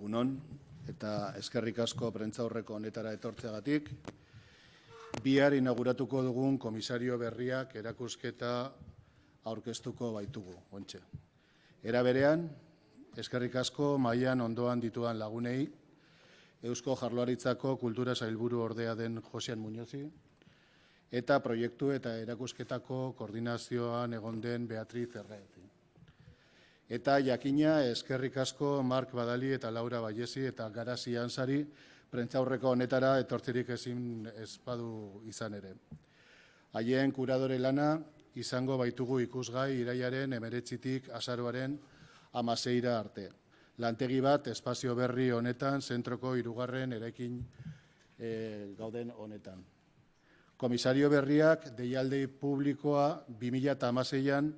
Egunon, eta eskerrik asko prentzaurreko honetara etortzeagatik. Bihar inauguratuko dugun komisario berriak erakusketa aurkeztuko baitugu, ontxe. Era berean, eskerrik asko mahaian ondoan dituan lagunei, Eusko Jaurlaritzako Kultura Sailburu ordea den Josean Muñozi, eta proiektu eta erakusketako koordinazioan egon den Beatriz Erraezi. Eta jakina eskerrik asko Mark Badali eta Laura Ballesi eta Garasi Ansari prentzaurreko honetara etortzerik ezin espadu izan ere. Haien kuradore lana izango baitugu ikusgai irailaren 19tik azaroaren 16 arte. Lantegi bat espazio berri honetan, zentroko 3. eraikin gauden honetan. Komisario berriak deialdi publikoa 2016an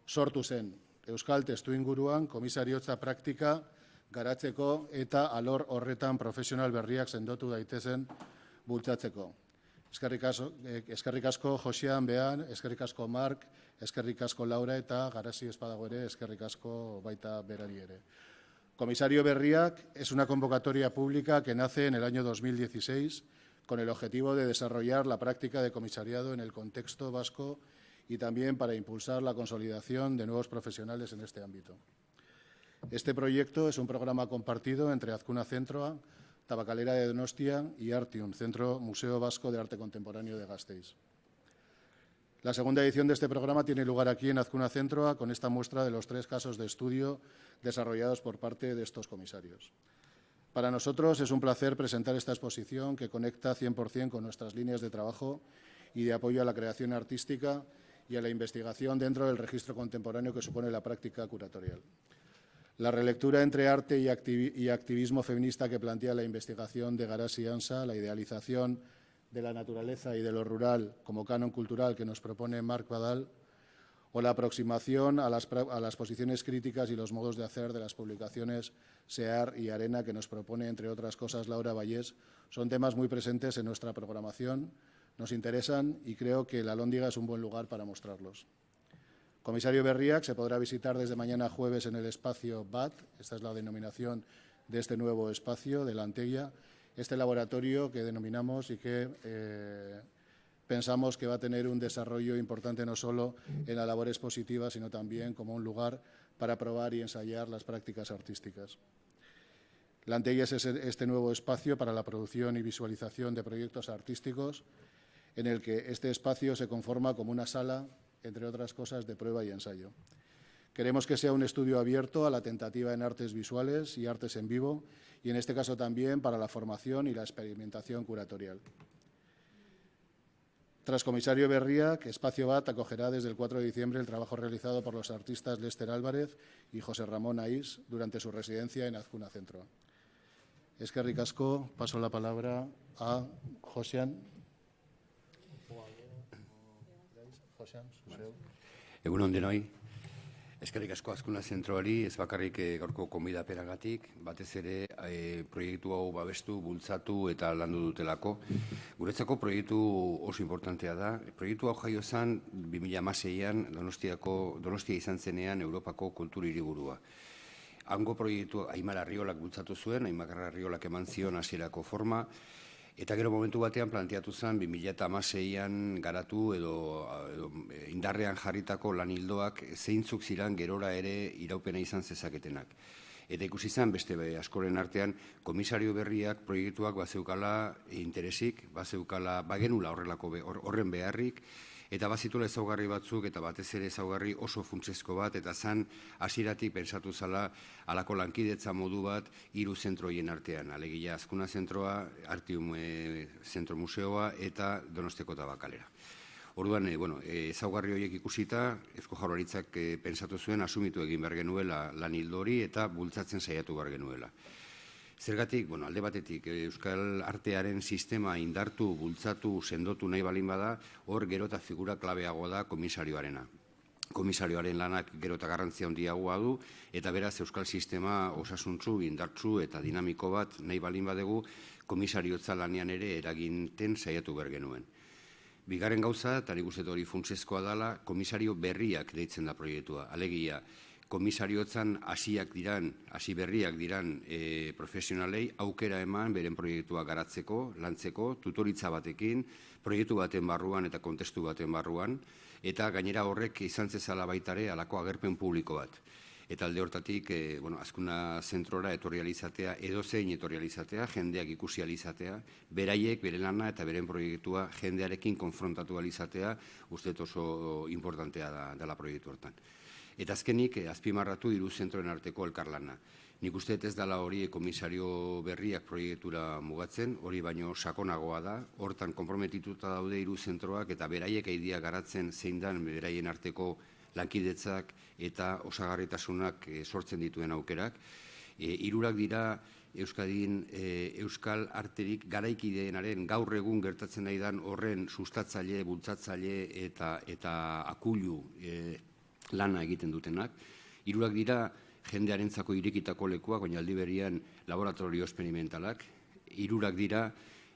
sortu zen. Euskal testuinguruan komisariotza praktika garatzeko eta alor horretan profesional berriak sendotu daitezen bultzatzeko. Eskerrik asko Josean Bean, eskerrik asko Mark, eskerrik asko Laura eta Garasi espadago ere, eskerrik asko baita berari ere. Comisario Berriak es una convocatoria pública que nace en el año 2016 con el objetivo de desarrollar la práctica de comisariado en el contexto vasco y también para impulsar la consolidación de nuevos profesionales en este ámbito. Este proyecto es un programa compartido entre Azkuna Zentroa, Tabacalera de Donostia y Artium, Centro Museo Vasco de Arte Contemporáneo de Gasteiz. La segunda edición de este programa tiene lugar aquí en Azkuna Zentroa con esta muestra de los 3 casos de estudio desarrollados por parte de estos comisarios. Para nosotros es un placer presentar esta exposición que conecta 100% con nuestras líneas de trabajo y de apoyo a la creación artística y a la investigación dentro del registro contemporáneo que supone la práctica curatorial. La relectura entre arte y activismo feminista que plantea la investigación de Garasi Ansa, la idealización de la naturaleza y de lo rural como canon cultural que nos propone Mark Badal, o la aproximación a las posiciones críticas y los modos de hacer de las publicaciones SEAR y Arena que nos propone, entre otras cosas, Laura Vallés, son temas muy presentes en nuestra programación, nos interesan y creo que la Lóndiga es un buen lugar para mostrarlos. Comisario Berriak se podrá visitar desde mañana jueves en el espacio BAT, esta es la denominación de este nuevo espacio de la Antella, este laboratorio que denominamos y que pensamos que va a tener un desarrollo importante no solo en la labor expositiva, sino también como un lugar para probar y ensayar las prácticas artísticas. La Antella es este nuevo espacio para la producción y visualización de proyectos artísticos, en el que este espacio se conforma como una sala, entre otras cosas, de prueba y ensayo. Queremos que sea un estudio abierto a la tentativa en artes visuales y artes en vivo, y en este caso también para la formación y la experimentación curatorial. Tras Comisario Berriak, Espacio BAT acogerá desde el 4 de diciembre el trabajo realizado por los artistas Lester Álvarez y José Ramón Aís durante su residencia en Azkuna Zentroa. Eskerrik asko, paso la palabra a Josean. Egunon denoi, eskerrik asko Azkuna Zentroari, ez bakarrik gaurko konbidaperagatik, batez ere proiektu hau babestu, bultzatu eta landu dutelako. Guretzako proiektu oso importantea da. Proiektu hau jaio zen 2016an Donostia izan zenean Europako kultur hiriburua. Hango proiektu Aimar Arriolak bultzatu zuen, Aimar Arriolak eman zion hasierako forma, eta gero momentu batean planteatu zen 2016an garatu edo indarrean jarritako lanildoak zeintzuk ziren gerora ere iraupena izan zezaketenak. Eta ikusi zen beste askoren artean komisario berriak proiektuak bazeukala interesik, bagenula horren beharrik, eta bazitula ezaugarri batzuk eta batez ere ezaugarri oso funtsezko bat, eta zan hasieratik pentsatu zala halako lankidetza modu bat 3 zentroien artean, alegia Azkuna Zentroa, Artium Zentro Museoa eta Donostiako Tabakalera. Orduan, ezaugarri horiek ikusita, Eusko Jaurlaritzak pentsatu zuen asumitu egin behar genuela lan ildo hori eta bultzatzen saiatu behar genuela. Zergatik, alde batetik, Euskal Artearen sistema indartu, bultzatu, sendotu nahi balin bada, hor gero eta figura klabeagoa da komisarioarena. Komisarioaren lanak gero eta garrantzia handiagoa du, eta beraz Euskal sistema osasuntsu, indartsu eta dinamiko bat nahi balin badegu komisariotza lanean ere eraginten saiatu behar genuen. Bigarren gauza, eta nik uste hori funtsezkoa dela, komisario berriak deitzen da proiektua. Alegia, komisariotzan hasi berriak diran profesionalei aukera eman beren proiektua garatzeko, lantzeko, tutoritza batekin, proiektu baten barruan eta kontestu baten barruan, eta gainera horrek izan zezala baitare alako agerpen publiko bat. Eta alde hortatik, Azkuna zentrora etorri alizatea, edozein etorri alizatea, jendeak ikusi alizatea, beraiek, bere lana eta beren proiektua jendearekin konfrontatu alizatea, uste oso importantea dela proiektu hortan. Eta azkenik, azpimarratu hiru zentroen arteko elkarlana. Nik uste ez dela hori komisario berriak proiektura mugatzen, hori baino sakonagoa da, hortan konprometituta daude hiru zentroak eta beraiek aidia garatzen zein dan beraien arteko lankidetzak eta osagarritasunak sortzen dituen aukerak. Hirurak dira Euskadin euskal arterik garaikideenaren gaur egun gertatzen nahi dan horren sustatzaile, bultzatzaile eta akulu lana egiten dutenak. Hirurak dira jendearentzako irekitako lekuak, baina aldi berian laboratorio esperimentalak. Hirurak dira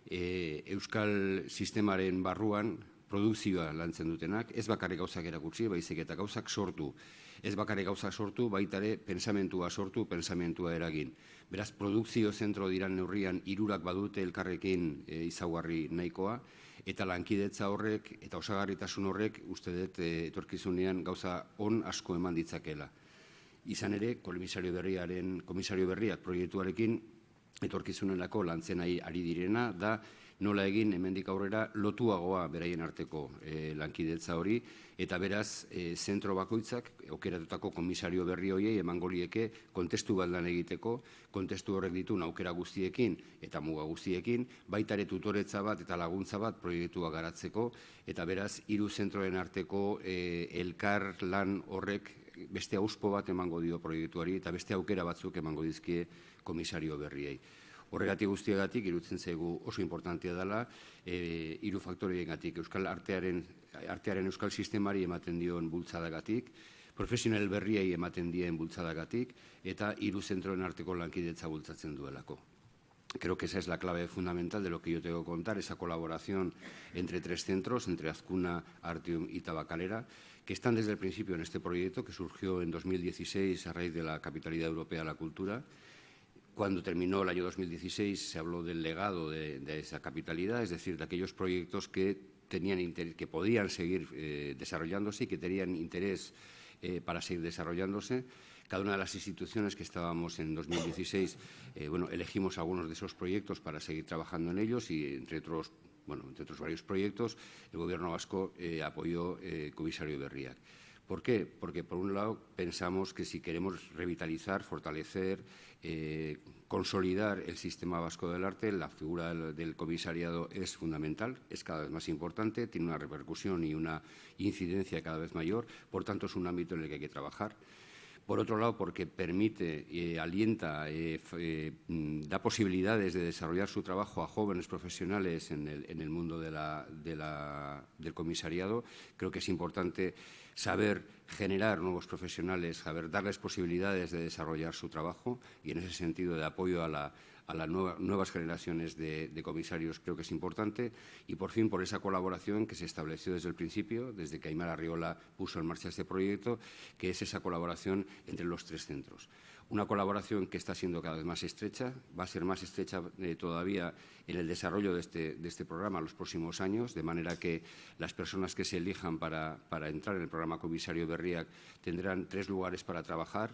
euskal sistemaren barruan produkzioa lantzen dutenak, ez bakarrik gauzak erakutsi, baizik eta gauzak sortu. Ez bakarrik gauzak sortu, baitare pensamentua sortu, pensamentua eragin. Beraz, produkzio zentro diran neurrian hirurak badute elkarrekin izaugarri nahikoa, eta lankidetza horrek eta osagarritasun horrek uste dut etorkizunean gauza on asko eman ditzakela. Izan ere, komisario berriak proiektuarekin etorkizunenako lantzen ari direna da nola egin hemendik aurrera lotuagoa beraien arteko lankidetza hori, eta beraz zentro bakoitzak aukeratutako komisario berri horiei emango lieke kontestu bat lan egiteko, kontestu horrek dituen aukera guztiekin eta muga guztiekin, baita ere tutoretza bat eta laguntza bat proiektua garatzeko, eta beraz hiru zentroen arteko elkar lan horrek beste auspo bat emango dio proiektuari eta beste aukera batzuk emango dizkie komisario berriei. Horregatik guztiagatik iruditzen zaigu oso importantea dela, hiru faktoreengatik euskal artearen euskal sistemari ematen dion bultzadagatik, profesional berriei ematen dien bultzadagatik eta hiru zentroen arteko lankidetza bultzatzen duelako. Creo que esa es la clave fundamental de lo que yo tengo que contar, esa colaboración entre tres centros, entre Azkuna, Artium y Tabacalera, que están desde el principio en este proyecto que surgió en 2016 a raíz de la Capitalidad Europea de la Cultura. Cuando terminó el año 2016 se habló del legado de esa capitalidad, es decir, de aquellos proyectos que podían seguir desarrollándose y que tenían interés para seguir desarrollándose. Cada una de las instituciones que estábamos en 2016, elegimos algunos de esos proyectos para seguir trabajando en ellos y, entre otros varios proyectos, el Gobierno vasco apoyó Komisario Berriak. ¿Por qué? Porque, por un lado, pensamos que si queremos revitalizar, fortalecer, consolidar el sistema vasco del arte, la figura del comisariado es fundamental, es cada vez más importante, tiene una repercusión y una incidencia cada vez mayor, por tanto, es un ámbito en el que hay que trabajar. Por otro lado, porque permite, alienta, da posibilidades de desarrollar su trabajo a jóvenes profesionales en el mundo del comisariado. Creo que es importante saber generar nuevos profesionales, saber darles posibilidades de desarrollar su trabajo y, en ese sentido, de apoyo a las nuevas generaciones de comisarios creo que es importante, y por fin por esa colaboración que se estableció desde el principio, desde que Aimar Arriola puso en marcha este proyecto, que es esa colaboración entre los tres centros. Una colaboración que está siendo cada vez más estrecha, va a ser más estrecha todavía en el desarrollo de este programa en los próximos años, de manera que las personas que se elijan para entrar en el programa Komisario Berriak tendrán 3 lugares para trabajar,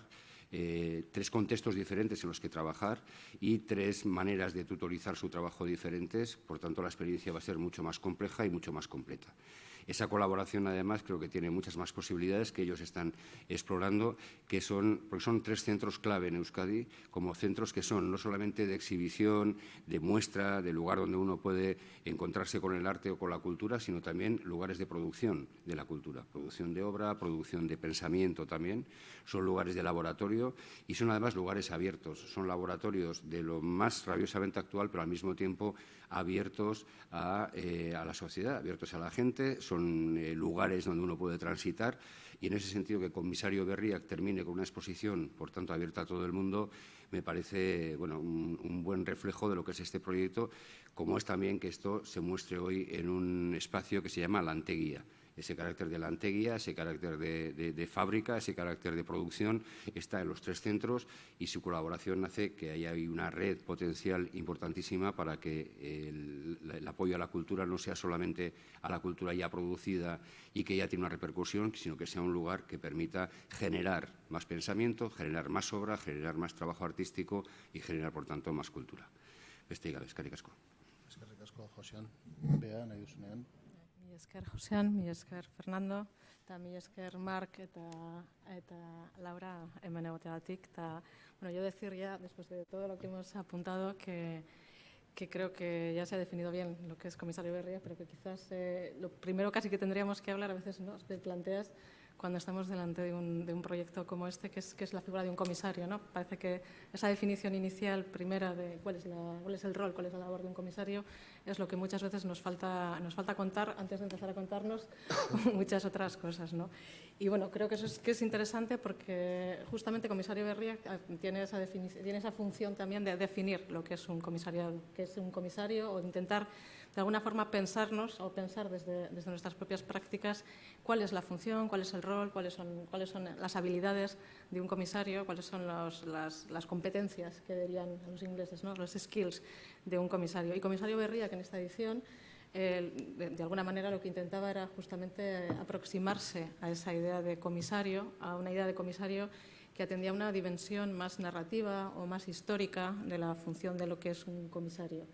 3 contextos diferentes en los que trabajar y 3 maneras de tutorizar su trabajo diferentes. Por tanto, la experiencia va a ser mucho más compleja y mucho más completa. Esa colaboración, además, creo que tiene muchas más posibilidades que ellos están explorando, porque son 3 centros clave en Euskadi, como centros que son no solamente de exhibición, de muestra, de lugar donde uno puede encontrarse con el arte o con la cultura, sino también lugares de producción de la cultura, producción de obra, producción de pensamiento también. Son lugares de laboratorio y son además lugares abiertos. Son laboratorios de lo más rabiosamente actual, pero al mismo tiempo abiertos a la sociedad, abiertos a la gente. Son lugares donde uno puede transitar y, en ese sentido, que Komisario Berriak termine con una exposición, por tanto, abierta a todo el mundo, me parece un buen reflejo de lo que es este proyecto, como es también que esto se muestre hoy en un espacio que se llama Lantegia. Ese carácter de lanteguía, ese carácter de fábrica, ese carácter de producción está en los 3 centros y su colaboración hace que haya una red potencial importantísima para que el apoyo a la cultura no sea solamente a la cultura ya producida y que ya tiene una repercusión, sino que sea un lugar que permita generar más pensamiento, generar más obra, generar más trabajo artístico y generar, por tanto, más cultura. Besterik gabe, eskerrik asko. Eskerrik asko, Josean. Bea, nahi duzunean. Mi esker Josean, mi esker Fernando, eta mi esker Mark eta Laura hemen egoteagatik. Bueno, yo decir ya, después de todo lo que hemos apuntado, que creo que ya se ha definido bien lo que es comisario Berria, pero que quizás lo primero casi que tendríamos que hablar, a veces no, te planteas cuando estamos delante de un proyecto como este, que es la figura de un comisario, ¿no? Parece que esa definición inicial primera de cuál es el rol, cuál es la labor de un comisario, es lo que muchas veces nos falta contar antes de empezar a contarnos muchas otras cosas, ¿no? Y bueno, creo que eso es interesante porque justamente comisario Berria tiene esa función también de definir lo que es un comisario o intentar de alguna forma pensar desde nuestras propias prácticas cuál es la función, cuál es el rol, cuáles son las habilidades de un comisario, cuáles son las competencias que dirían los ingleses, ¿no? Los skills de un comisario. Y comisario Berria, que en esta edición de alguna manera lo que intentaba era justamente aproximarse a esa idea de comisario, a una idea de comisario que atendía a una dimensión más narrativa o más histórica de la función de lo que es un comisario.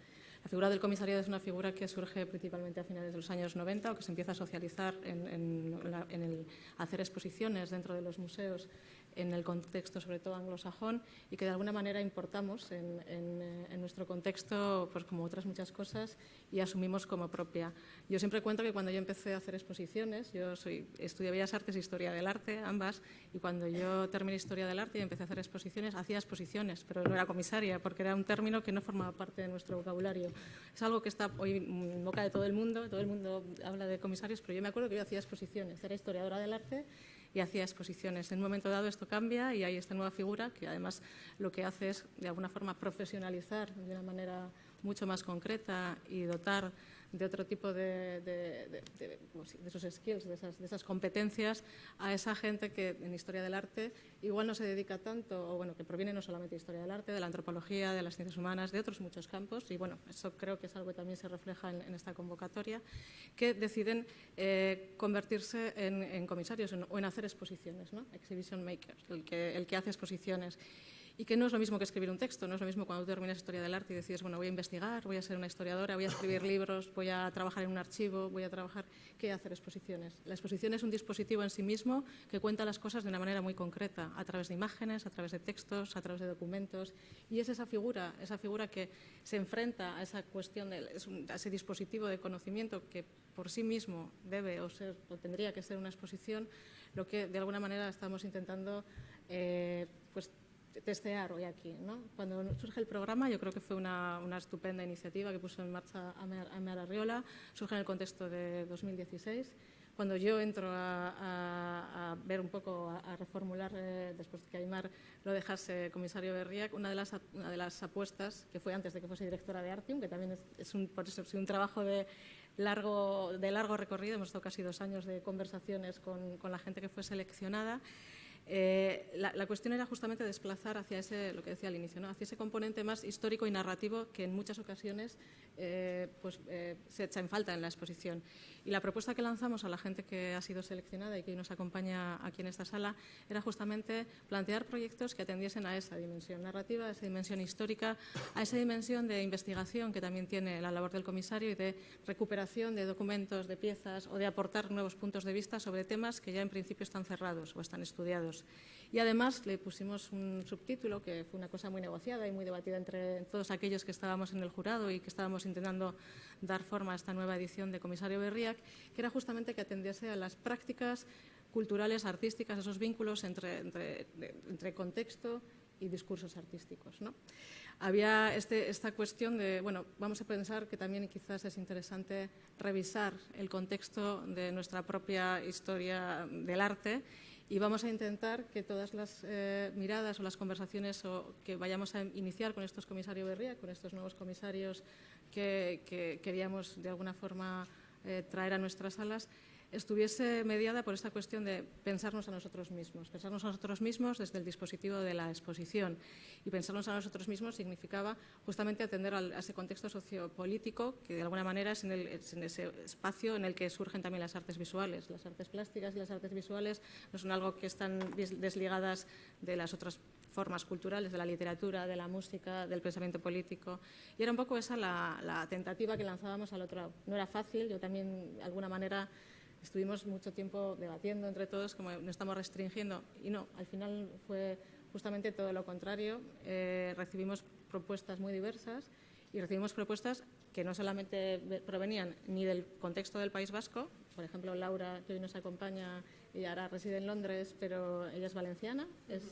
La figura del comisario es una figura que surge principalmente a finales de los años 90 o que se empieza a socializar en el hacer exposiciones dentro de los museos en el contexto sobre todo anglosajón y que de alguna manera importamos en nuestro contexto pues como otras muchas cosas y asumimos como propia. Yo siempre cuento que cuando yo empecé a hacer exposiciones, estudié Bellas Artes e Historia del Arte, ambas, y cuando yo terminé Historia del Arte y empecé a hacer exposiciones, hacía exposiciones, pero no era comisaria porque era un término que no formaba parte de nuestro vocabulario. Es algo que está hoy en boca de todo el mundo habla de comisarios, pero yo me acuerdo que yo hacía exposiciones, era historiadora del arte y hacía exposiciones. En un momento dado esto cambia y hay esta nueva figura que además lo que hace es de alguna forma profesionalizar de una manera mucho más concreta y dotar de otro tipo de esos skills, de esas competencias a esa gente que en Historia del Arte igual no se dedica tanto, o bueno, que proviene no solamente de Historia del Arte, de la antropología, de las ciencias humanas, de otros muchos campos, y bueno, eso creo que es algo que también se refleja en esta convocatoria, que deciden convertirse en comisarios o en hacer exposiciones, ¿no? Exhibition makers, el que hace exposiciones. Y que no es lo mismo que escribir un texto, no es lo mismo cuando tú terminas Historia del Arte y decides, bueno, voy a investigar, voy a ser una historiadora, voy a escribir libros, voy a trabajar en un archivo, voy a trabajar, ¿qué hacer exposiciones? La exposición es un dispositivo en sí mismo que cuenta las cosas de una manera muy concreta, a través de imágenes, a través de textos, a través de documentos, y es esa figura que se enfrenta a esa cuestión, a ese dispositivo de conocimiento que por sí mismo debe o tendría que ser una exposición, lo que de alguna manera estamos intentando pues testear hoy aquí, ¿no? Cuando surge el programa, yo creo que fue una estupenda iniciativa que puso en marcha Amer Arriola, surge en el contexto de 2016. Cuando yo entro a ver un poco, a reformular, después de que Aimar lo dejase comisario Berria, una de las apuestas, que fue antes de que fuese directora de Artium, que también es un trabajo de largo recorrido, hemos estado casi 2 años de conversaciones con la gente que fue seleccionada. La cuestión era justamente desplazar hacia lo que decía al inicio, ¿no? Hacia ese componente más histórico y narrativo que en muchas ocasiones se echa en falta en la exposición. Y la propuesta que lanzamos a la gente que ha sido seleccionada y que nos acompaña aquí en esta sala era justamente plantear proyectos que atendiesen a esa dimensión narrativa, a esa dimensión histórica, a esa dimensión de investigación que también tiene la labor del comisario y de recuperación de documentos, de piezas o de aportar nuevos puntos de vista sobre temas que ya en principio están cerrados o están estudiados. Y además le pusimos un subtítulo que fue una cosa muy negociada y muy debatida entre todos aquellos que estábamos en el jurado y que estábamos intentando dar forma a esta nueva edición de Comisario Berriak, que era justamente que atendiese a las prácticas culturales, artísticas, esos vínculos entre contexto y discursos artísticos, ¿no? Había esta cuestión de, bueno, vamos a pensar que también quizás es interesante revisar el contexto de nuestra propia historia del arte y vamos a intentar que todas las miradas o las conversaciones que vayamos a iniciar con estos comisarios Berria, con estos nuevos comisarios que queríamos de alguna forma traer a nuestras salas, estuviese mediada por esta cuestión de pensarnos a nosotros mismos desde el dispositivo de la exposición. Y pensarnos a nosotros mismos significaba justamente atender a ese contexto sociopolítico que de alguna manera es en ese espacio en el que surgen también las artes visuales. Las artes plásticas y las artes visuales no son algo que están desligadas de las otras formas culturales, de la literatura, de la música, del pensamiento político. Y era un poco esa la tentativa que lanzábamos al otro lado. No era fácil, yo también de alguna manera estuvimos mucho tiempo debatiendo entre todos como nos estamos restringiendo y no, al final fue justamente todo lo contrario. Recibimos propuestas muy diversas y recibimos propuestas que no solamente provenían ni del contexto del País Vasco, por ejemplo, Laura, que hoy nos acompaña, ella ahora reside en Londres, pero ella es valenciana, es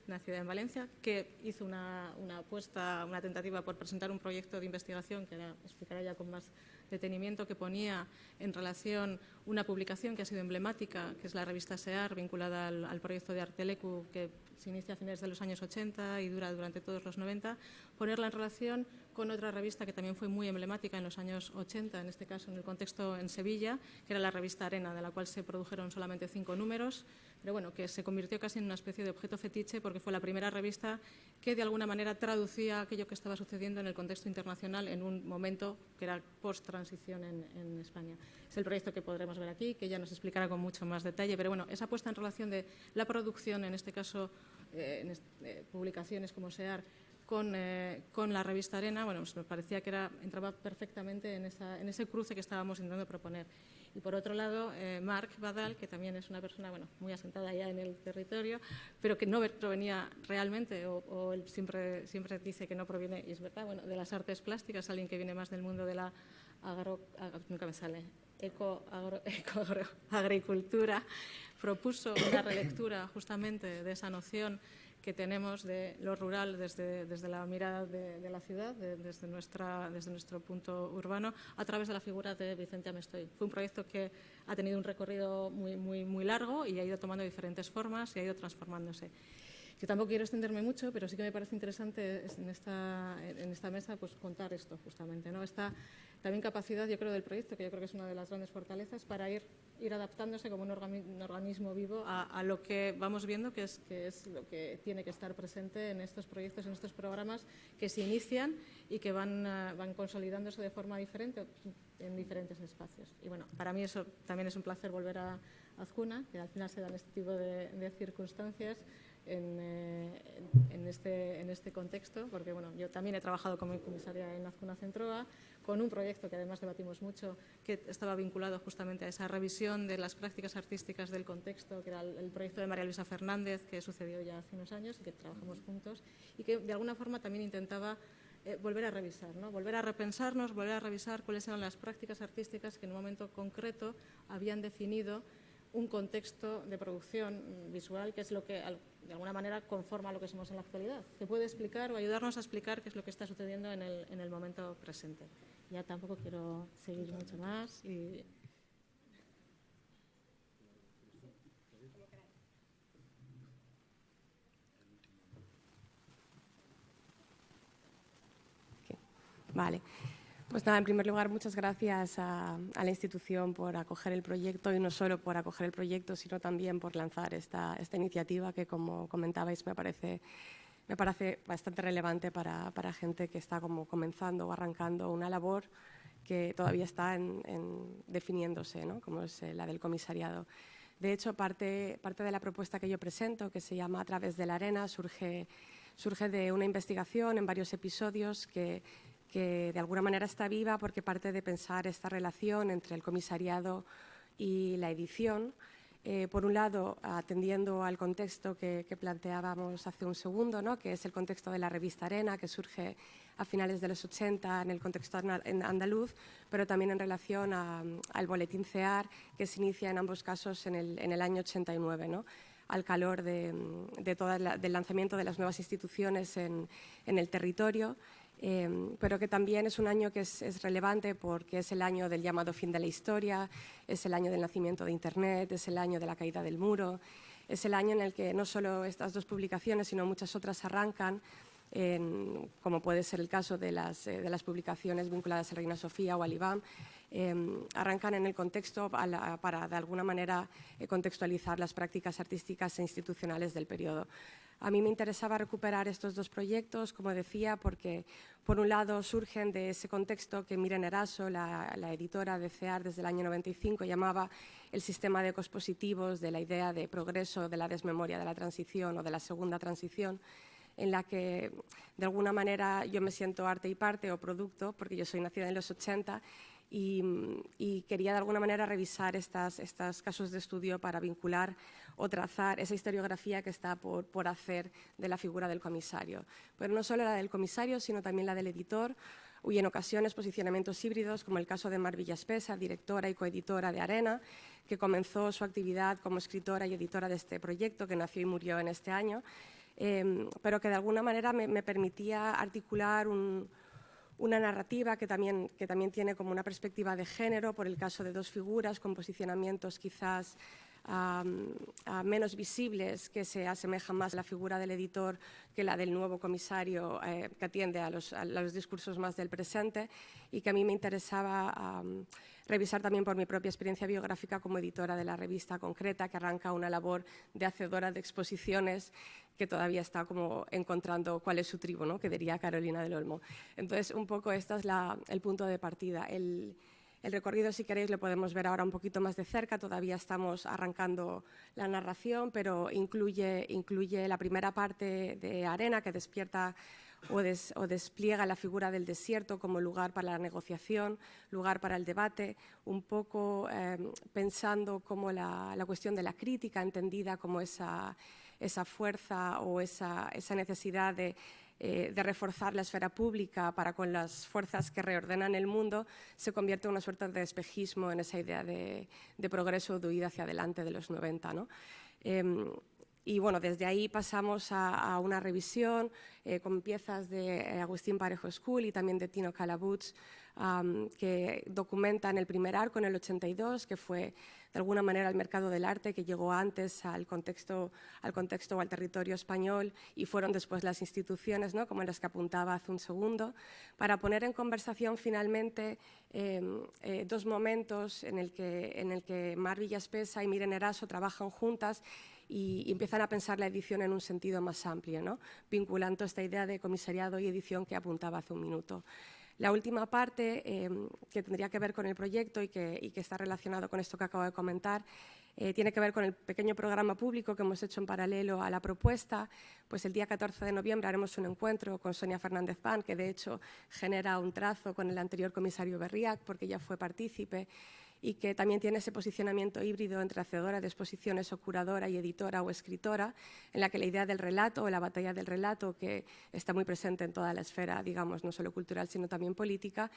nacida en Valencia, que hizo una apuesta, una tentativa por presentar un proyecto de investigación que ahora explicaré ya con más detenimiento, que ponía en relación una publicación que ha sido emblemática, que es la revista SEAR, vinculada al proyecto de Arteleku, que se inicia a finales de los años 80 y dura durante todos los 90, ponerla en relación con otra revista que también fue muy emblemática en los años 80, en este caso en el contexto en Sevilla, que era la revista Arena, de la cual se produjeron solamente 5 números, pero bueno, que se convirtió casi en una especie de objeto fetiche porque fue la primera revista que de alguna manera traducía aquello que estaba sucediendo en el contexto internacional en un momento que era post-transición en España. Es el proyecto que podremos ver aquí, que ella nos explicará con mucho más detalle, pero bueno, esa puesta en relación de la producción, en este caso publicaciones como SEAR, con la revista Arena, bueno, pues me parecía que entraba perfectamente en ese cruce que estábamos intentando proponer. Y por otro lado, Marc Badal, que también es una persona muy asentada ya en el territorio, pero que no provenía realmente, o él siempre dice que no proviene, y es verdad, bueno, de las artes plásticas, alguien que viene más del mundo de la agricultura, propuso una relectura justamente de esa noción que tenemos de lo rural desde la mirada de la ciudad, desde nuestro punto urbano, a través de la figura de Vicente Amestoy. Fue un proyecto que ha tenido un recorrido muy largo y ha ido tomando diferentes formas y ha ido transformándose. Yo tampoco quiero extenderme mucho, pero sí que me parece interesante en esta mesa pues, contar esto justamente, ¿no? Esta también capacidad, yo creo, del proyecto, que yo creo que es una de las grandes fortalezas, para ir adaptándose como un organismo vivo a lo que vamos viendo que es lo que tiene que estar presente en estos proyectos, en estos programas que se inician y que van consolidándose de forma diferente en diferentes espacios. Y bueno, para mí eso también es un placer volver a Azkuna, que al final se dan este tipo de circunstancias en este contexto, porque bueno, yo también he trabajado como comisaria en Azkuna Zentroa, con un proyecto que además debatimos mucho, que estaba vinculado justamente a esa revisión de las prácticas artísticas del contexto, que era el proyecto de María Luisa Fernández, que sucedió ya hace unos años y que trabajamos juntos, y que de alguna forma también intentaba volver a revisar, ¿no? Volver a repensarnos, volver a revisar cuáles eran las prácticas artísticas que en un momento concreto habían definido un contexto de producción visual que es lo que de alguna manera conforma lo que somos en la actualidad, que puede explicar o ayudarnos a explicar qué es lo que está sucediendo en el momento presente. Ya tampoco quiero seguir mucho más. Vale. Pues nada, en primer lugar, muchas gracias a la institución por acoger el proyecto y no solo por acoger el proyecto, sino también por lanzar esta iniciativa que, como comentabais, me parece bastante relevante para gente que está como comenzando o arrancando una labor que todavía está definiéndose, ¿no? Como es la del comisariado. De hecho, parte de la propuesta que yo presento, que se llama A través de la arena, surge de una investigación en varios episodios que de alguna manera está viva porque parte de pensar esta relación entre el comisariado y la edición. Por un lado, atendiendo al contexto que planteábamos hace un segundo, ¿no? Que es el contexto de la revista Arena, que surge a finales de los 80 en el contexto andaluz, pero también en relación al boletín CEAR, que se inicia en ambos casos en el año 89, ¿no? Al calor del lanzamiento de las nuevas instituciones en el territorio. Pero que también es un año que es relevante porque es el año del llamado fin de la historia, es el año del nacimiento de Internet, es el año de la caída del muro, es el año en el que no solo estas dos publicaciones, sino muchas otras arrancan como puede ser el caso de las publicaciones vinculadas a Reina Sofía o al IBAM, arrancan en el contexto para de alguna manera contextualizar las prácticas artísticas e institucionales del periodo. A mí me interesaba recuperar estos dos proyectos, como decía, porque por un lado surgen de ese contexto que Miren Eraso, la editora de CEAR desde el año 95, llamaba el sistema de ecos positivos, de la idea de progreso, de la desmemoria de la transición o de la segunda transición, en la que de alguna manera yo me siento arte y parte o producto, porque yo soy nacida en los 80, y quería de alguna manera revisar estos casos de estudio para vincular o trazar esa historiografía que está por hacer de la figura del comisario. Pero no solo la del comisario, sino también la del editor, y en ocasiones posicionamientos híbridos, como el caso de Mar Villaspesa, directora y coeditora de Arena, que comenzó su actividad como escritora y editora de este proyecto, que nació y murió en este año, pero que de alguna manera me permitía articular una narrativa que también tiene como una perspectiva de género, por el caso de dos figuras con posicionamientos quizás menos visibles, que se asemejan más a la figura del editor que la del nuevo comisario, que atiende a los discursos más del presente, y que a mí me interesaba revisar también por mi propia experiencia biográfica como editora de la revista Concreta, que arranca una labor de hacedora de exposiciones que todavía está como encontrando cuál es su tribu, ¿no?, que diría Carolina del Olmo. Entonces, un poco este es el punto de partida. El recorrido, si queréis, lo podemos ver ahora un poquito más de cerca. Todavía estamos arrancando la narración, pero incluye la primera parte de Arena, que despierta o despliega la figura del desierto como lugar para la negociación, lugar para el debate, un poco pensando como la cuestión de la crítica, entendida como esa fuerza o esa necesidad de reforzar la esfera pública para con las fuerzas que reordenan el mundo, se convierte en una suerte de espejismo en esa idea de progreso o de huida hacia adelante de los 90, ¿no? Y bueno, desde ahí pasamos a una revisión con piezas de Agustín Parejo School y también de Tino Calabuts, que documentan el primer arco en el 82, que fue de alguna manera el mercado del arte, que llegó antes al contexto o al territorio español, y fueron después las instituciones, ¿no?, como en las que apuntaba hace un segundo, para poner en conversación finalmente dos momentos en el que Mar Villaspesa y Miren Eraso trabajan juntas y empiezan a pensar la edición en un sentido más amplio, ¿no?, vinculando esta idea de comisariado y edición que apuntaba hace un minuto. La última parte, que tendría que ver con el proyecto y que está relacionado con esto que acabo de comentar, tiene que ver con el pequeño programa público que hemos hecho en paralelo a la propuesta. Pues el día 14 de noviembre haremos un encuentro con Sonia Fernández Pan, que de hecho genera un trazo con el anterior comisario Berriac, porque ella fue partícipe, y que también tiene ese posicionamiento híbrido entre hacedora de exposiciones o curadora y editora o escritora, en la que la idea del relato o la batalla del relato, que está muy presente en toda la esfera, digamos, no solo cultural, sino también política,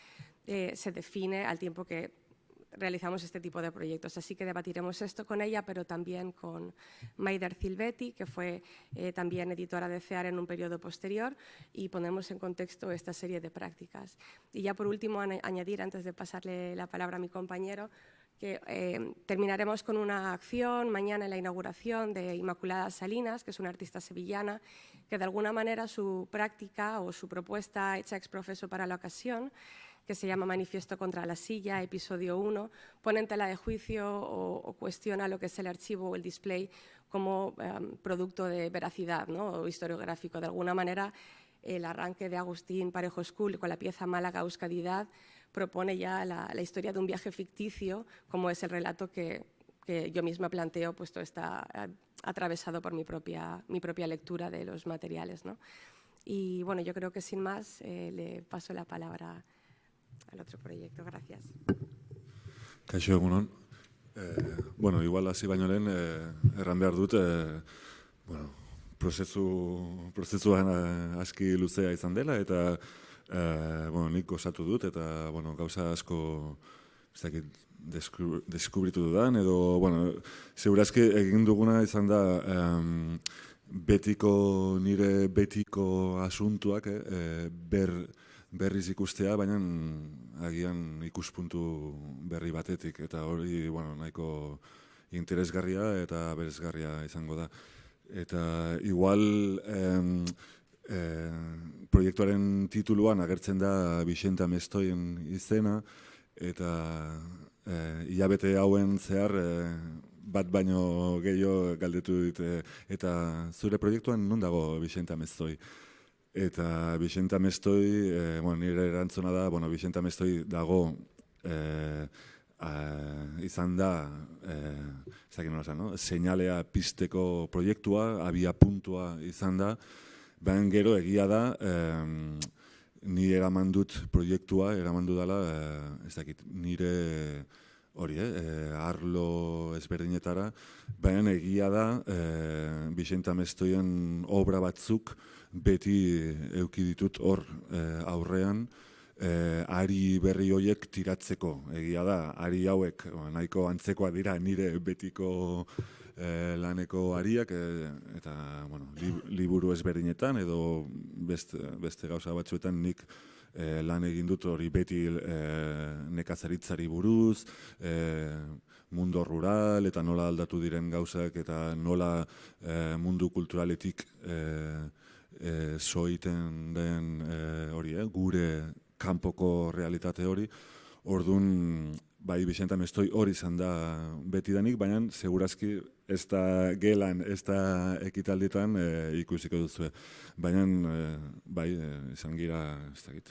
se define al tiempo que realizamos este tipo de proyectos. Así que debatiremos esto con ella, pero también con Maider Zilbetti, que fue también editora de CEAR en un periodo posterior, y ponemos en contexto esta serie de prácticas. Y ya por último, añadir, antes de pasarle la palabra a mi compañero, que terminaremos con una acción mañana en la inauguración de Inmaculada Salinas, que es una artista sevillana, que de alguna manera su práctica o su propuesta hecha ex profeso para la ocasión, que se llama Manifiesto contra la Silla, episodio 1, pone en tela de juicio o cuestiona lo que es el archivo o el display como producto de veracidad, ¿no?, o historiográfico. De alguna manera, el arranque de Agustín Parejo School con la pieza Málaga Euskadidad propone ya la historia de un viaje ficticio, como es el relato que yo misma planteo, puesto está atravesado por mi propia lectura de los materiales, ¿no? Y bueno, yo creo que sin más le paso la palabra al otro proyecto. Gracias. Kaixo, egunon. Bueno, igual hasi baino lehen erran behar dut, bueno, prozesuan aski luzea izan dela, eta bueno, nik osatu dut, eta bueno, gauza asko deskubritu dudan, edo, bueno, segurazki egin duguna izan da nire betiko asuntuak berriz ikustea, baina agian ikuspuntu berri batetik, eta hori, bueno, nahiko interesgarria eta beresgarria izango da. Eta igual proiektuaren tituluan agertzen da Vicente Amestoien izena, eta hilabete hauen zehar bat baino gehiago galdetu dit, eta zure proiektuan non dago Vicente Amestoi? Eta Vicente Amestoi, nire erantzuna da, Vicente Amestoi dago izan da, seinalea pizteko proiektua, abia puntua izan da, baina gero egia da, ni eraman dut proiektua, eraman dudala, nire hori, arlo ezberdinetara, baina egia da, Vicente Amestoien obra batzuk beti eduki ditut hor aurrean, ari berri horiek tiratzeko. Egia da, ari hauek nahiko antzekoa dira nire betiko laneko ariak, eta liburu ezberdinetan edo beste gauza batzuetan nik lan egin dut hori beti nekazaritzari buruz, mundu rural eta nola aldatu diren gauzak eta nola mundu kulturaletik soiten den hori, gure kanpoko realitate hori. Orduan, bai, Vicente Amestoi hori izan da betidanik, baina segurazki ez da gelan, ez da ekitaldietan ikusiko duzue. Baina, bai, izan gira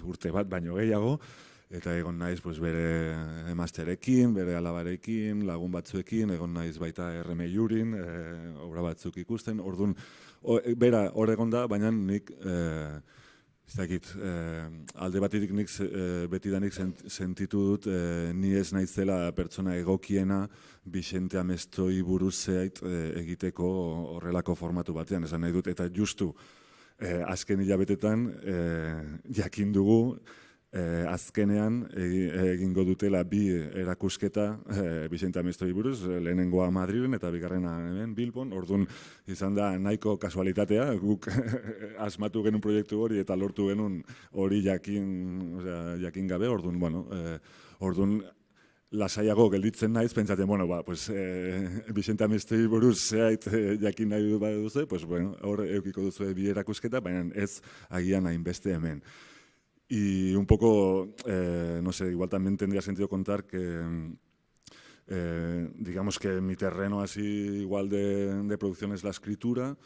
urte bat baino gehiago, eta egon naiz bere emaztearekin, bere alabarekin, lagun batzuekin, egon naiz baita Erremeiurin, obra batzuk ikusten. Orduan, bera hor egon da, baina nik alde batetik nik betidanik sentitu dut ni ez naizela pertsona egokiena Vicente Amestoi buruz zehait egiteko horrelako formatu batean, esan nahi dut, eta justu azken hilabetetan jakin dugu azkenean egingo dutela bi erakusketa Vicente Amestoi buruz, lehenengoa Madrilen eta bigarrena hemen Bilbon. Orduan izan da nahiko kasualitatea, guk asmatu genuen proiektu hori eta lortu genuen hori jakin gabe. Orduan lasaiago gelditzen naiz, pentsatzen, Vicente Amestoi buruz zehait jakin nahi dut baduzu, hor eukiko duzu bi erakusketa, baina ez agian hainbeste hemen. Y un poco, no sé, igual también tendría sentido contar que, digamos que mi terreno así igual de producción es la escritura,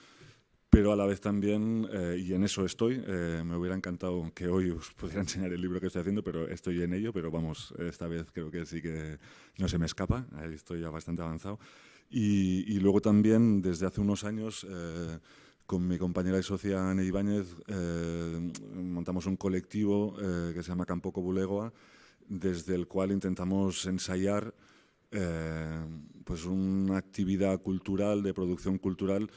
pero a la vez también, y en eso estoy, me hubiera encantado que hoy os pudiera enseñar el libro que estoy haciendo, pero estoy en ello, pero vamos, esta vez creo que sí que no se me escapa, ahí estoy ya bastante avanzado. Y luego también, desde hace unos años, con mi compañera y socia Ane Ibáñez montamos un colectivo que se llama Campoco Bulegoa, desde el cual intentamos ensayar una actividad cultural, de producción cultural,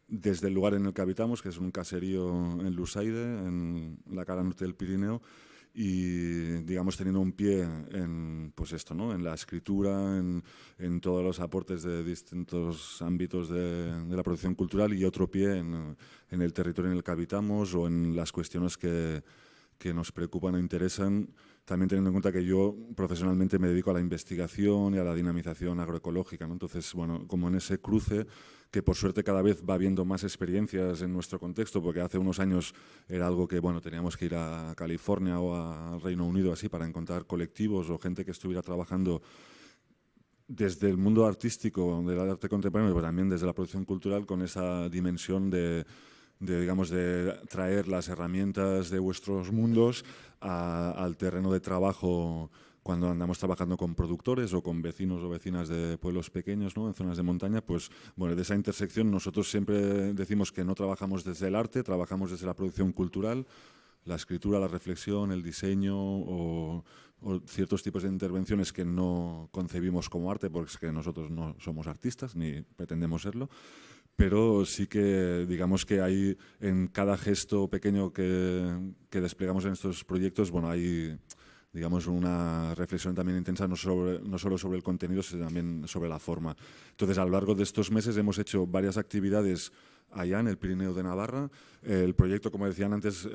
desde el lugar en el que habitamos, que es un caserío en Lusaide, en la cara norte del Pirineo, y digamos teniendo un pie en en la escritura, en todos los aportes de distintos ámbitos de la producción cultural, y otro pie en el territorio en el que habitamos o en las cuestiones que nos preocupan o interesan, también teniendo en cuenta que yo profesionalmente me dedico a la investigación y a la dinamización agroecológica, ¿no? Entonces, como en ese cruce, que por suerte cada vez va habiendo más experiencias en nuestro contexto, porque hace unos años era algo que, teníamos que ir a California o al Reino Unido así para encontrar colectivos o gente que estuviera trabajando desde el mundo artístico, del arte contemporáneo, pero también desde la producción cultural, con esa dimensión de traer las herramientas de vuestros mundos al terreno de trabajo cuando andamos trabajando con productores o con vecinos o vecinas de pueblos pequeños, ¿no? En zonas de montaña. De esa intersección nosotros siempre decimos que no trabajamos desde el arte, trabajamos desde la producción cultural, la escritura, la reflexión, el diseño o ciertos tipos de intervenciones que no concebimos como arte, porque es que nosotros no somos artistas ni pretendemos serlo. Pero sí que digamos que hay en cada gesto pequeño que desplegamos en estos proyectos, hay digamos, una reflexión también intensa no solo sobre el contenido, sino también sobre la forma. Entonces, a lo largo de estos meses hemos hecho varias actividades allá en el Pirineo de Navarra. El proyecto, como decían antes,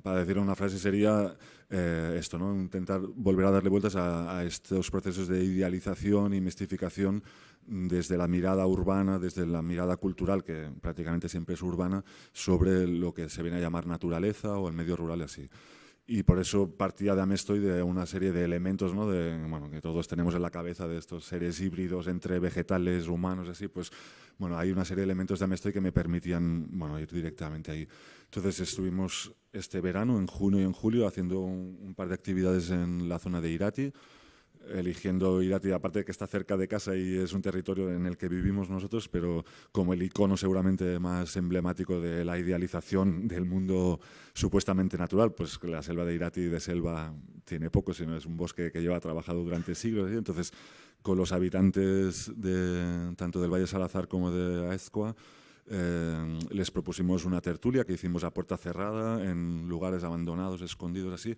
para decir una frase, sería esto, ¿no? Intentar volver a darle vueltas a estos procesos de idealización y mistificación desde la mirada urbana, desde la mirada cultural, que prácticamente siempre es urbana, sobre lo que se viene a llamar naturaleza o el medio rural y así. Y por eso partía de Amestoy de una serie de elementos, ¿no? Bueno, que todos tenemos en la cabeza, de estos seres híbridos entre vegetales, humanos, así, pues bueno, hay una serie de elementos de Amestoy que me permitían, bueno, ir directamente ahí. Entonces estuvimos este verano, en junio y en julio, haciendo un par de actividades en la zona de Irati, eligiendo Irati, aparte de que está cerca de casa y es un territorio en el que vivimos nosotros, pero como el icono seguramente más emblemático de la idealización del mundo supuestamente natural, pues la selva de Irati de selva tiene poco, sino es un bosque que lleva trabajado durante siglos, ¿sí? Entonces, con los habitantes tanto del Valle Salazar como de Aezkoa, les propusimos una tertulia que hicimos a puerta cerrada en lugares abandonados, escondidos así,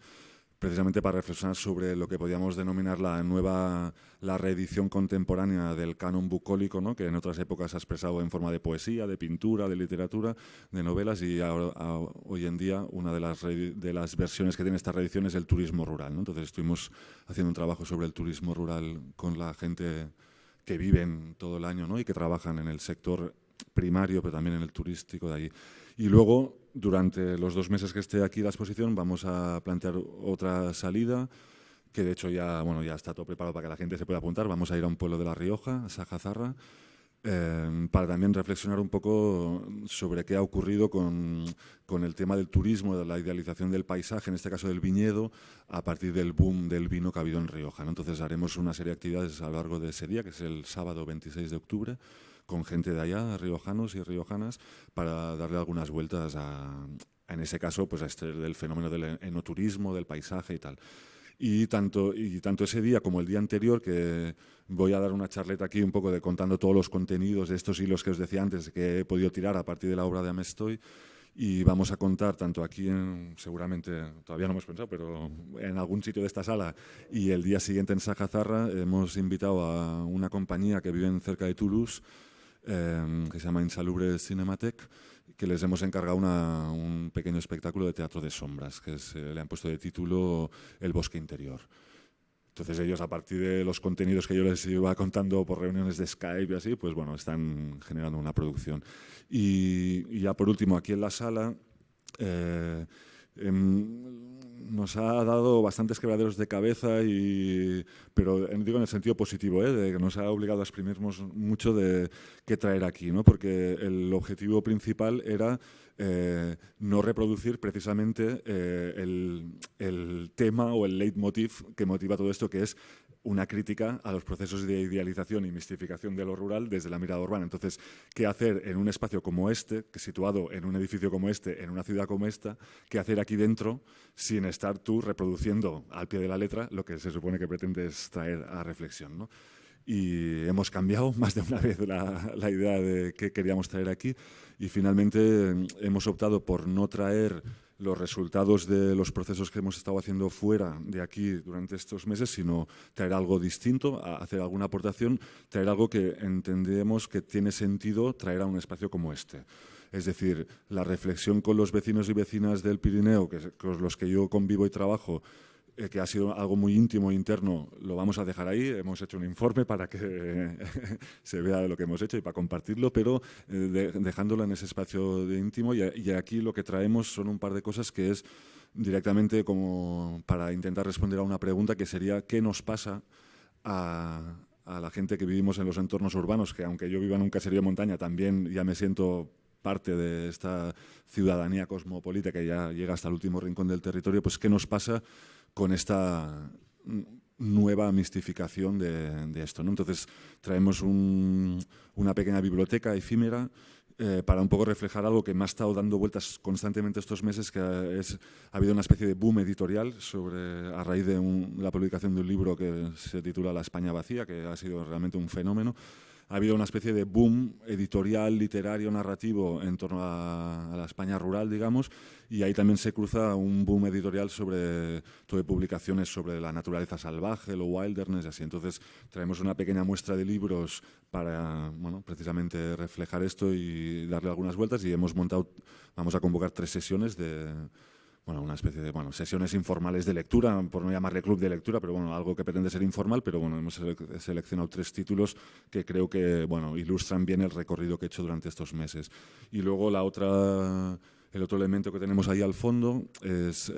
precisamente para reflexionar sobre lo que podíamos denominar la reedición contemporánea del canon bucólico, ¿no? Que en otras épocas se ha expresado en forma de poesía, de pintura, de literatura, de novelas, y hoy en día una de las versiones que tiene esta reedición es el turismo rural, ¿no? Entonces estuvimos haciendo un trabajo sobre el turismo rural con la gente que viven todo el año, ¿no? Y que trabajan en el sector primario, pero también en el turístico de allí. Y luego, durante los 2 meses que esté aquí la exposición, vamos a plantear otra salida, que de hecho ya está todo preparado para que la gente se pueda apuntar. Vamos a ir a un pueblo de La Rioja, a Sajazarra, para también reflexionar un poco sobre qué ha ocurrido con el tema del turismo, de la idealización del paisaje, en este caso del viñedo, a partir del boom del vino que ha habido en Rioja, ¿no? Entonces haremos una serie de actividades a lo largo de ese día, que es el sábado 26 de octubre, con gente de allá, riojanos y riojanas, para darle algunas vueltas en ese caso, pues a del fenómeno del enoturismo, del paisaje y tal. Y tanto ese día como el día anterior, que voy a dar una charleta aquí un poco contando todos los contenidos de estos hilos que os decía antes, que he podido tirar a partir de la obra de Amestoy, y vamos a contar tanto aquí, seguramente, todavía no hemos pensado, pero en algún sitio de esta sala, y el día siguiente en Sajazarra, hemos invitado a una compañía que vive cerca de Toulouse, que se llama Insalubre Cinematheque, que les hemos encargado un pequeño espectáculo de teatro de sombras, que le han puesto de título El bosque interior. Entonces ellos, a partir de los contenidos que yo les iba contando por reuniones de Skype y así, pues bueno, están generando una producción. Y ya por último, aquí en la sala, nos ha dado bastantes quebraderos de cabeza, pero digo en el sentido positivo, de que nos ha obligado a exprimirnos mucho de qué traer aquí, ¿no? Porque el objetivo principal era no reproducir precisamente el tema o el leitmotiv que motiva todo esto, que es una crítica a los procesos de idealización y mistificación de lo rural desde la mirada urbana. Entonces, ¿qué hacer en un espacio como este, que situado en un edificio como este, en una ciudad como esta? ¿Qué hacer aquí dentro sin estar tú reproduciendo al pie de la letra lo que se supone que pretendes traer a reflexión, ¿no? Y hemos cambiado más de una vez la idea de qué queríamos traer aquí, y finalmente hemos optado por no traer los resultados de los procesos que hemos estado haciendo fuera de aquí durante estos meses, sino traer algo distinto, hacer alguna aportación, traer algo que entendemos que tiene sentido traer a un espacio como este. Es decir, la reflexión con los vecinos y vecinas del Pirineo, con los que yo convivo y trabajo, que ha sido algo muy íntimo e interno, lo vamos a dejar ahí. Hemos hecho un informe para que se vea lo que hemos hecho y para compartirlo, pero dejándolo en ese espacio de íntimo. Y aquí lo que traemos son un par de cosas que es directamente como para intentar responder a una pregunta, que sería ¿qué nos pasa a la gente que vivimos en los entornos urbanos? Que aunque yo viva en un caserío de montaña, también ya me siento parte de esta ciudadanía cosmopolita que ya llega hasta el último rincón del territorio. Pues ¿qué nos pasa con esta nueva mistificación de esto, ¿no? Entonces traemos una pequeña biblioteca efímera para un poco reflejar algo que me ha estado dando vueltas constantemente estos meses, que ha habido una especie de boom editorial a raíz de la publicación de un libro que se titula La España vacía, que ha sido realmente un fenómeno, ha habido una especie de boom editorial, literario, narrativo en torno a la España rural, digamos, y ahí también se cruza un boom editorial sobre todo de publicaciones sobre la naturaleza salvaje, lo wilderness y así. Entonces traemos una pequeña muestra de libros para, bueno, precisamente reflejar esto y darle algunas vueltas, y vamos a convocar 3 sesiones de, bueno, una especie de, bueno, sesiones informales de lectura, por no llamarle club de lectura, pero bueno, algo que pretende ser informal, pero bueno, hemos seleccionado 3 títulos que creo que, bueno, ilustran bien el recorrido que he hecho durante estos meses. Y luego el otro elemento que tenemos ahí al fondo es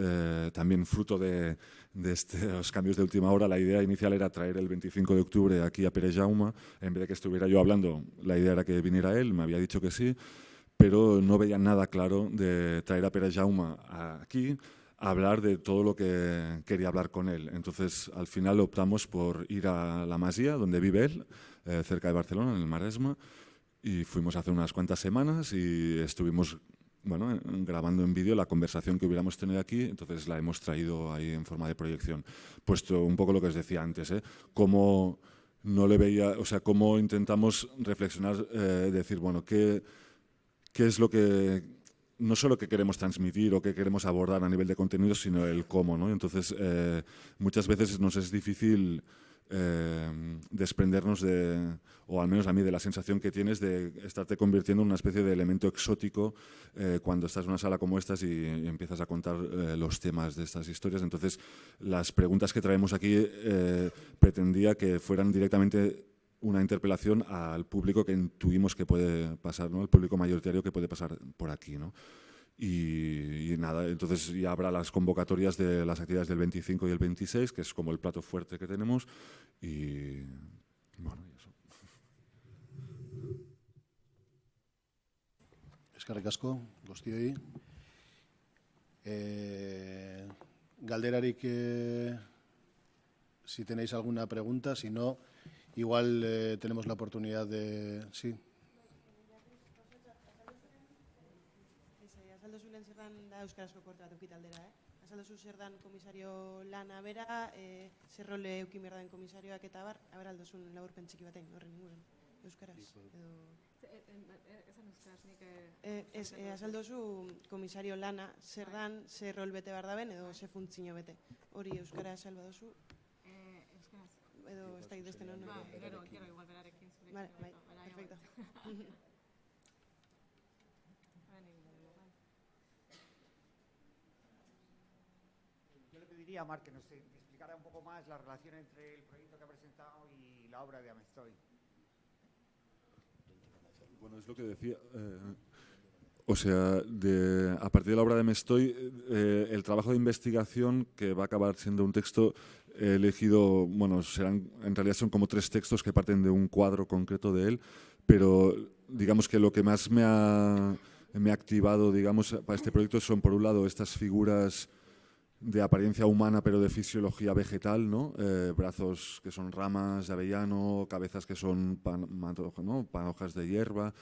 también fruto de estos cambios de última hora. La idea inicial era traer el 25 de octubre aquí a Pere Jaume. En vez de que estuviera yo hablando, la idea era que viniera él, me había dicho que sí, pero no veía nada claro de traer a Pere Jaume aquí a hablar de todo lo que quería hablar con él. Entonces, al final optamos por ir a la Masía, donde vive él, cerca de Barcelona, en el Maresme, y fuimos hace unas cuantas semanas y estuvimos, bueno, grabando en vídeo la conversación que hubiéramos tenido aquí. Entonces la hemos traído ahí en forma de proyección. Puesto un poco lo que os decía antes, cómo no le veía, o sea, cómo intentamos reflexionar, decir, bueno, ¿qué es lo que, no solo que queremos transmitir o que queremos abordar a nivel de contenido, sino el cómo, ¿no? Entonces, muchas veces nos es difícil desprendernos de, o al menos a mí, de la sensación que tienes de estarte convirtiendo en una especie de elemento exótico cuando estás en una sala como estas y empiezas a contar los temas de estas historias. Entonces, las preguntas que traemos aquí pretendía que fueran directamente una interpelación al público que intuimos que puede pasar, ¿no? El público mayoritario que puede pasar por aquí, ¿no? Y nada, entonces ya habrá las convocatorias de las actividades del 25 y el 26, que es como el plato fuerte que tenemos, y bueno, y eso. Eskerrik asko, guztioi. Galderarik, si tenéis alguna pregunta, si no, igual tenemos la oportunidad de... Sí. Azalduzu lehen zer dan da euskarazko korte bat eukit aldera, Azalduzu zer dan komisario lana bera, zer role eukin behar den komisarioak eta bar, aldozun laburpen txiki baten, horren inguren, euskaraz, edo... Esan euskaraz nik... Azalduzu komisario lana zer dan, zer rol bete behar daben, edo zer funtzio bete, hori euskaraz salba dozu? Euskaraz. Edo ez da idezten honu? Gero, igual berarekin. Vale, perfecto. Yo le pediría a Marc que nos explicara un poco más la relación entre el proyecto que ha presentado y la obra de Amestoy. Bueno, es lo que decía. O sea, a partir de la obra de Amestoy, el trabajo de investigación, que va a acabar siendo un texto, he elegido, bueno, en realidad son como 3 textos que parten de un cuadro concreto de él, pero digamos que lo que más me ha activado, digamos, para este proyecto son, por un lado, estas figuras de apariencia humana pero de fisiología vegetal, ¿no? Brazos que son ramas de avellano, cabezas que son hojas de hierba.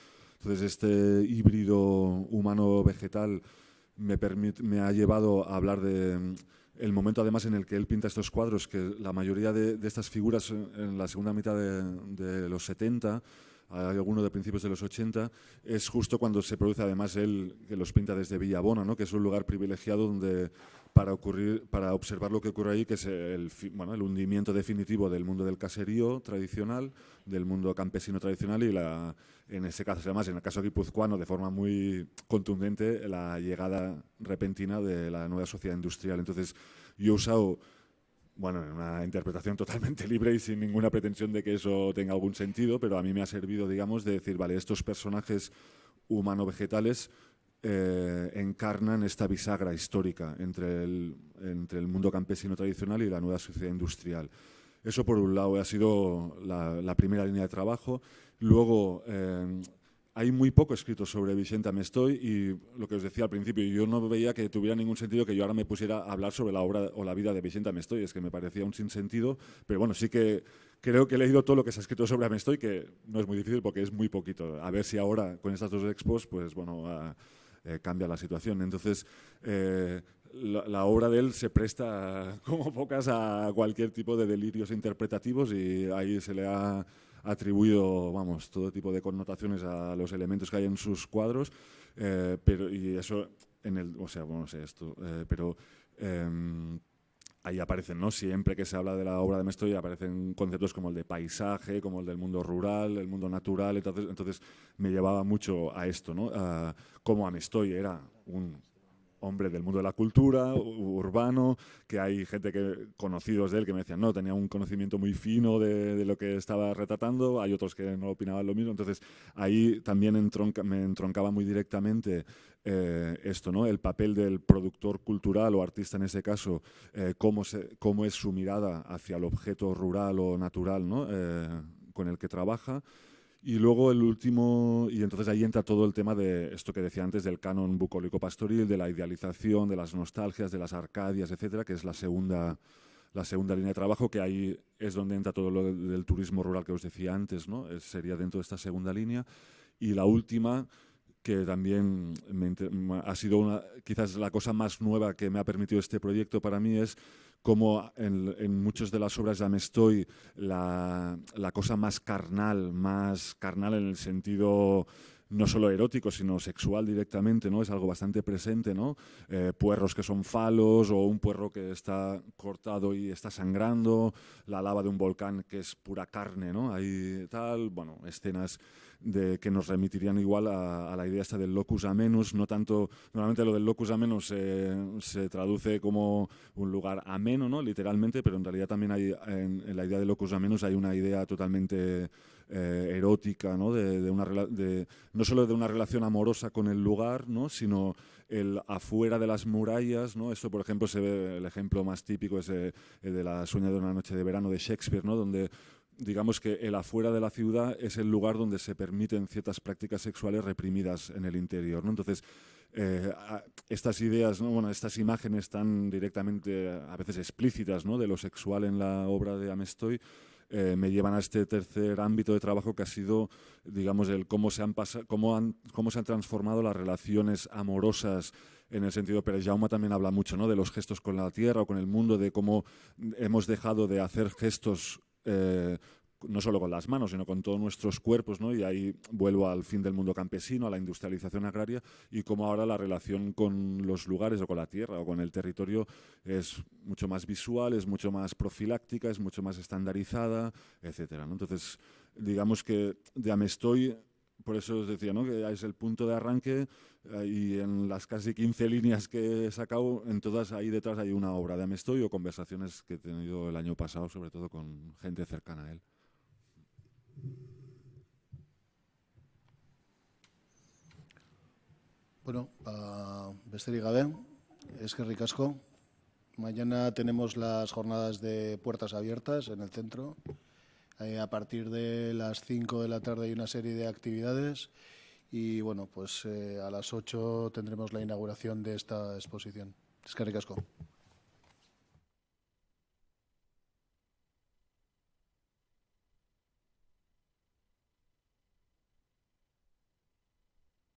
Entonces este híbrido humano-vegetal me ha llevado a hablar de el momento además en el que él pinta estos cuadros, que la mayoría de estas figuras en la segunda mitad de los 70, hay alguno de principios de los 80, es justo cuando se produce además él, que los pinta desde Villabona, ¿no? Que es un lugar privilegiado donde para observar lo que ocurre ahí, que es el hundimiento definitivo del mundo del caserío tradicional, del mundo campesino tradicional y en ese caso, además, en el caso guipuzcoano, de forma muy contundente, la llegada repentina de la nueva sociedad industrial. Entonces, yo he usado, bueno, una interpretación totalmente libre y sin ninguna pretensión de que eso tenga algún sentido, pero a mí me ha servido, digamos, de decir, vale, estos personajes humano-vegetales encarnan esta bisagra histórica entre el mundo campesino tradicional y la nueva sociedad industrial. Eso, por un lado, ha sido la primera línea de trabajo. Luego, hay muy poco escrito sobre Vicente Amestoy y lo que os decía al principio, yo no veía que tuviera ningún sentido que yo ahora me pusiera a hablar sobre la obra o la vida de Vicente Amestoy, es que me parecía un sinsentido, pero bueno, sí que creo que he leído todo lo que se ha escrito sobre Amestoy, que no es muy difícil porque es muy poquito. A ver si ahora, con estas 2 expos, pues bueno, cambia la situación. Entonces, la obra de él se presta como pocas a cualquier tipo de delirios interpretativos y ahí se le ha atribuido, vamos, todo tipo de connotaciones a los elementos que hay en sus cuadros, pero y eso en el, o sea, bueno, no sé esto, pero ahí aparecen, ¿no? Siempre que se habla de la obra de Mestoy aparecen conceptos como el de paisaje, como el del mundo rural, el mundo natural, entonces me llevaba mucho a esto, ¿no? Como a Mestoy era un hombre del mundo de la cultura, urbano, que hay gente conocidos de él que me decían, no, tenía un conocimiento muy fino de lo que estaba retratando, hay otros que no opinaban lo mismo, entonces ahí también me entroncaba muy directamente esto, ¿no? El papel del productor cultural o artista en ese caso, cómo es su mirada hacia el objeto rural o natural, ¿no? Con el que trabaja. Y luego el último, y entonces ahí entra todo el tema de esto que decía antes, del canon bucólico-pastoril, de la idealización, de las nostalgias, de las arcadias, etcétera, que es la segunda línea de trabajo, que ahí es donde entra todo lo del turismo rural que os decía antes, ¿no? Sería dentro de esta segunda línea. Y la última, que también ha sido quizás la cosa más nueva que me ha permitido este proyecto para mí, es como en muchas de las obras de Amestoy la cosa más carnal en el sentido no solo erótico, sino sexual directamente, ¿no? Es algo bastante presente, ¿no? Puerros que son falos o un puerro que está cortado y está sangrando, la lava de un volcán que es pura carne, ¿no? Hay tal, bueno, escenas que nos remitirían igual a la idea esta del locus amenus, no tanto, normalmente lo del locus amenus se traduce como un lugar ameno, ¿no? Literalmente, pero en realidad también hay, en la idea de locus amenus hay una idea totalmente erótica, ¿no? No solo de una relación amorosa con el lugar, ¿no? Sino el afuera de las murallas, ¿no? Esto, por ejemplo, se ve, el ejemplo más típico es el de la Sueña de una noche de verano de Shakespeare, ¿no? Donde digamos que el afuera de la ciudad es el lugar donde se permiten ciertas prácticas sexuales reprimidas en el interior, ¿no? Entonces, estas ideas, ¿no? Bueno, estas imágenes tan directamente, a veces explícitas, ¿no? De lo sexual en la obra de Amestoy, me llevan a este tercer ámbito de trabajo que ha sido, digamos, el cómo se han transformado las relaciones amorosas en el sentido, pero Jaume también habla mucho, ¿no? De los gestos con la tierra o con el mundo, de cómo hemos dejado de hacer gestos no solo con las manos, sino con todos nuestros cuerpos, ¿no? Y ahí vuelvo al fin del mundo campesino, a la industrialización agraria, y cómo ahora la relación con los lugares o con la tierra o con el territorio es mucho más visual, es mucho más profiláctica, es mucho más estandarizada, etcétera, ¿no? Entonces, digamos que de Amestoy, por eso os decía, ¿no? Que es el punto de arranque, y en las casi 15 líneas que he sacado, en todas ahí detrás hay una obra de Amestoy o conversaciones que he tenido el año pasado, sobre todo con gente cercana a él. Bueno, besterik gabe, eskerrik asko. Mañana tenemos las jornadas de puertas abiertas en el centro. A partir de las 5 de la tarde hay una serie de actividades y, bueno, pues a las 8 tendremos la inauguración de esta exposición. Eskerrik asko.